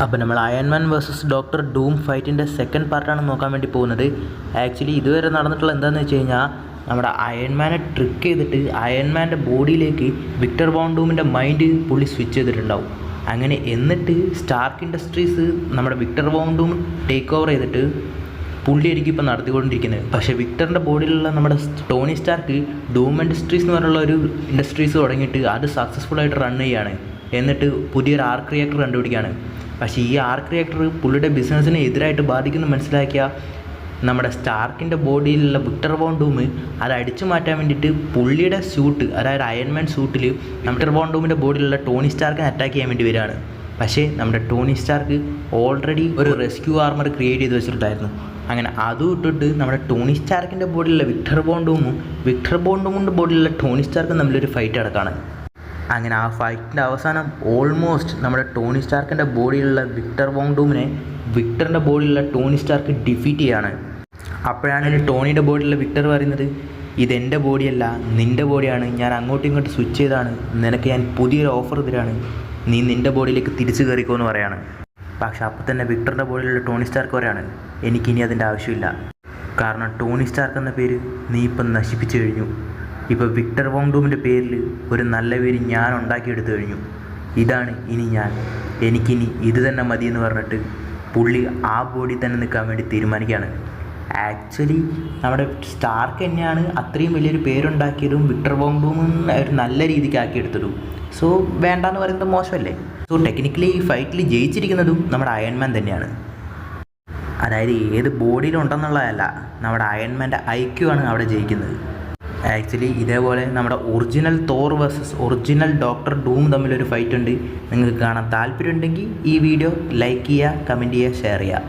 അപ്പോൾ നമ്മൾ Iron Man versus doctor Doom ഫൈറ്റിൻ്റെ സെക്കൻഡ് പാർട്ടാണ് നോക്കാൻ വേണ്ടി പോകുന്നത്. ആക്ച്വലി ഇതുവരെ നടന്നിട്ടുള്ള എന്താണെന്ന് വെച്ച് കഴിഞ്ഞാൽ നമ്മുടെ അയൺമാനെ ട്രിക്ക് ചെയ്തിട്ട് അയൺമാൻ്റെ ബോഡിയിലേക്ക് വിക്ടർ വോൺ ഡൂമിൻ്റെ മൈൻഡ് പുള്ളി സ്വിച്ച് ചെയ്തിട്ടുണ്ടാവും. അങ്ങനെ എന്നിട്ട് സ്റ്റാർക്ക് ഇൻഡസ്ട്രീസ് നമ്മുടെ Victor Von Doom take over ചെയ്തിട്ട് പുള്ളിയായിരിക്കും ഇപ്പോൾ നടത്തിക്കൊണ്ടിരിക്കുന്നത്. പക്ഷേ വിക്ടറിൻ്റെ ബോഡിയിലുള്ള നമ്മുടെ ടോണി സ്റ്റാർക്ക് ഡൂം ഇൻഡസ്ട്രീസ് എന്ന് പറഞ്ഞുള്ള ഒരു ഇൻഡസ്ട്രീസ് തുടങ്ങിയിട്ട് അത് സക്സസ്ഫുള്ളായിട്ട് റൺ ചെയ്യുകയാണ്. എന്നിട്ട് പുതിയൊരു ആർക്ക് റിയാക്ടർ കണ്ടുപിടിക്കുകയാണ്. പക്ഷേ ഈ ആർക്ക് റിയാക്ടർ പുള്ളിയുടെ ബിസിനസ്സിനെ എതിരായിട്ട് ബാധിക്കുന്നു മനസ്സിലാക്കിയ നമ്മുടെ സ്റ്റാർക്കിൻ്റെ ബോഡിയിലുള്ള വിക്ടർ വോൺ ഡൂം അത് അടിച്ചു മാറ്റാൻ വേണ്ടിയിട്ട് പുള്ളിയുടെ സ്യൂട്ട്, അതായത് അയൺമാൻ സ്യൂട്ടിൽ വിക്ടർ വോൺ ഡൂമിൻ്റെ ബോഡിയിലുള്ള ടോണി സ്റ്റാർക്കിനെ അറ്റാക്ക് ചെയ്യാൻ വേണ്ടി വരികയാണ്. പക്ഷേ നമ്മുടെ ടോണി സ്റ്റാർക്ക് ഓൾറെഡി ഒരു റെസ്ക്യൂ ആർമർ ക്രിയേറ്റ് ചെയ്ത് വെച്ചിട്ടുണ്ടായിരുന്നു. അങ്ങനെ അതും ഇട്ടിട്ട് നമ്മുടെ ടോണി സ്റ്റാർക്കിൻ്റെ ബോഡിയിലുള്ള വിക്ടർ വോൺ ഡൂമിൻ്റെ ബോഡിയിലുള്ള ടോണി സ്റ്റാർക്കും തമ്മിലൊരു ഫൈറ്റ് നടക്കുകയാണ്. അങ്ങനെ ആ ഫൈറ്റിൻ്റെ അവസാനം ഓൾമോസ്റ്റ് നമ്മുടെ ടോണി സ്റ്റാർക്കിൻ്റെ ബോഡിയിലുള്ള വിക്ടർ വോൺ ഡൂമിനെ വിക്ടറിൻ്റെ ബോഡിയിലുള്ള ടോണി സ്റ്റാർക്ക് ഡിഫീറ്റ് ചെയ്യാണ്. അപ്പോഴാണ് ടോണിയുടെ ബോഡിയിലുള്ള വിക്ടർ പറയുന്നത്, ഇതെൻ്റെ ബോഡിയല്ല, നിൻ്റെ ബോഡിയാണ്, ഞാൻ അങ്ങോട്ടും ഇങ്ങോട്ടും സ്വിച്ച് ചെയ്താണ്, നിനക്ക് ഞാൻ പുതിയൊരു ഓഫർ തരാണ്, നീ നിൻ്റെ ബോഡിയിലേക്ക് തിരിച്ചു കയറിക്കോ എന്ന് പറയാണ്. പക്ഷെ അപ്പോൾ തന്നെ വിക്ടറിൻ്റെ ബോഡിയിലുള്ള ടോണി സ്റ്റാർക്ക് പറയാണ്, എനിക്കിനി അതിൻ്റെ ആവശ്യമില്ല. കാരണം ടോണി സ്റ്റാർക്ക് എന്ന പേര് നീ ഇപ്പം നശിപ്പിച്ചു കഴിഞ്ഞു. ഇപ്പോൾ വിക്ടർ വോൺ ഡൂമിൻ്റെ പേരിൽ ഒരു നല്ല പേര് ഞാൻ ഉണ്ടാക്കിയെടുത്തു കഴിഞ്ഞു. ഇതാണ് ഇനി ഞാൻ, എനിക്കിനി ഇത് തന്നെ മതി എന്ന് പറഞ്ഞിട്ട് പുള്ളി ആ ബോഡി തന്നെ നിൽക്കാൻ വേണ്ടി തീരുമാനിക്കുകയാണ്. ആക്ച്വലി നമ്മുടെ സ്റ്റാർക്ക് തന്നെയാണ് അത്രയും വലിയൊരു പേരുണ്ടാക്കിയതും വിക്ടർ വോൺ ഡൂമും ഒരു നല്ല രീതിക്ക് ആക്കിയെടുത്തതും. സോ വേണ്ടാന്ന് പറയുന്നത് മോശമല്ലേ? സോ ടെക്നിക്കലി ഈ ഫൈറ്റിൽ ജയിച്ചിരിക്കുന്നതും നമ്മുടെ അയൺമാൻ തന്നെയാണ്. അതായത് ഏത് ബോഡിയിലുണ്ടെന്നുള്ളതല്ല, നമ്മുടെ അയൺമാൻ്റെ ഐക്യു ആണ് അവിടെ ജയിക്കുന്നത്. ആക്ച്വലി ഇതേപോലെ നമ്മുടെ original Thor versus original doctor dome തമ്മിലൊരു ഫൈറ്റ് ഉണ്ട്. നിങ്ങൾക്ക് കാണാൻ താല്പര്യമുണ്ടെങ്കിൽ ഈ വീഡിയോ ലൈക്ക് ചെയ്യുക, കമൻറ്റ് ചെയ്യുക, ഷെയർ ചെയ്യുക.